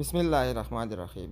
बिस्मिल्लाहिर्रहमानिर्रहीम।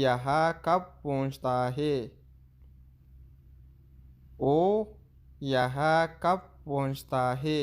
यहाँ कब पहुँचता है। ओ यहाँ कब पहुँचता है।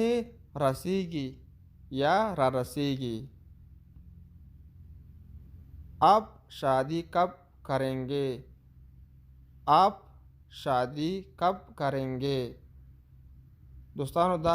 है रसीगी या रा रसीगी. आप शादी कब करेंगे। आप शादी कब करेंगे. दोस्तों, दा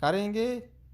करेंगे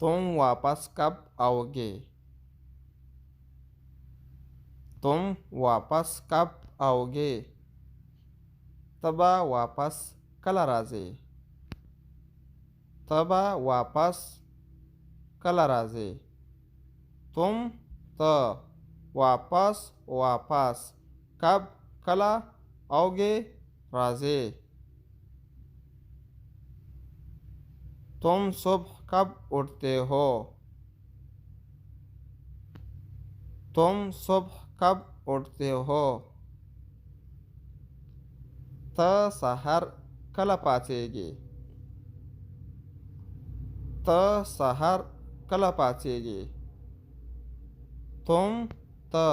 तुम वापस कब आओगे। तुम वापस कब आओगे. तबा वापस कला राजे. तबा वापस कला राजे. तुम तो वापस वापस कब कला आओगे राजे. तुम सुबह कब उठते हो। तुम सुबह कब उठते हो. त सहर कला पाचेगी. त सहर कला पाचेगी. तुम त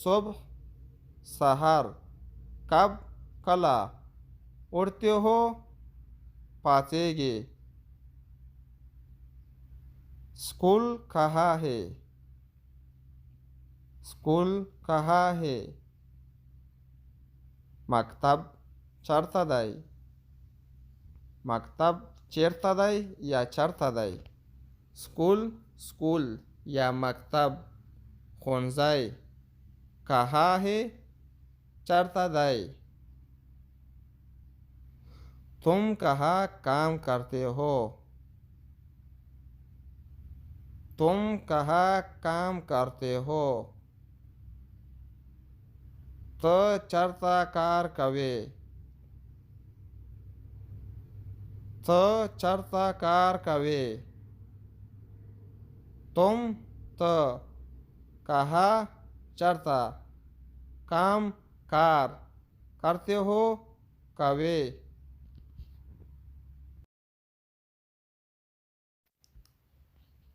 सुबह सहर कब कला उठते हो पाचेगी. स्कूल कहाँ है। स्कूल कहाँ है. मकतब चढ़ता दाई. मकतब चेरता दाई या चढ़ता दाई. स्कूल स्कूल या मकतब खोंजाई कहाँ है चढ़ता दाई. तुम कहाँ काम करते हो. तुम कहाँ काम करते हो. तो चढ़ता कार कवे. तो चढ़ता कार कवे. तुम तो कहाँ चढ़ता काम कार करते हो कवे.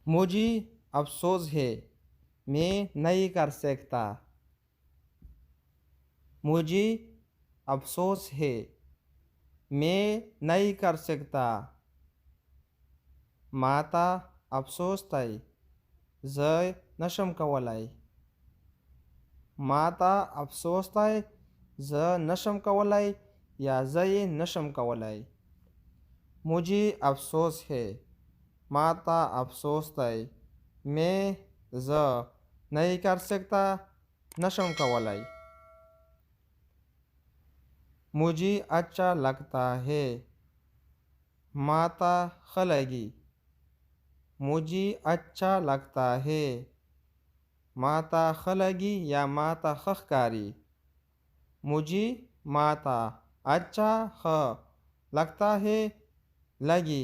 मुझे अफसोस है मैं नहीं कर सकता. मुझे अफसोस है मैं नहीं कर सकता. माता अफसोस ताई ज नशम कवलाई. माता अफसोस ताई ज नशम कवलाई या ज नशम कवलाई. मुझे अफसोस है माता अफसोस ताई मैं ज नहीं कर सकता नशम कवलाई. मुझे अच्छा लगता है माता खलगी. मुझे अच्छा लगता है माता खलगी या माता खखकारी. मुझे माता अच्छा ख लगता है लगी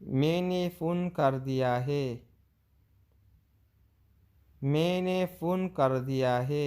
मैंने फ़ोन कर दिया है मैंने फ़ोन कर दिया है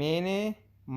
मैंने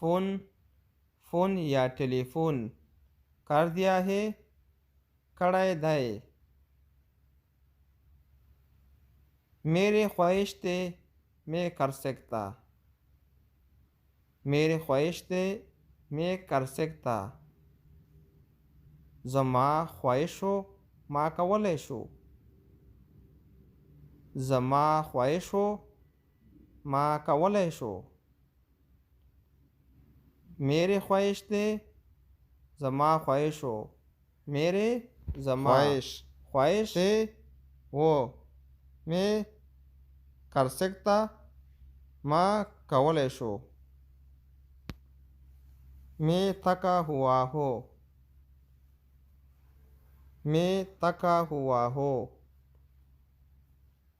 फ़ोन या टेलीफोन कर दिया है कड़ाई दाए मेरे ख्वाहिश थे मैं कर सकता मेरे ख्वाहिश थे मैं कर सकता ज़मा ख्वाहिशो मा कवले शो ज़मा ख्वाहिशो मा कवले शो मेरे ख्वाहिश थे ज़मा ख्वाहिशो मेरे ज़मा ख्वाहिश थे वो मैं कर सकता माँ कवले शो मैं थका हुआ हो मैं थका हुआ हो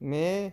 मैं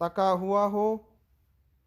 थका हुआ हो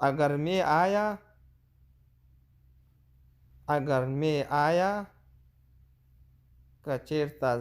अगर मैं आया कचेरता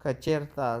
कचेरता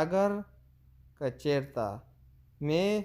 अगर कचेरता मैं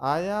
आया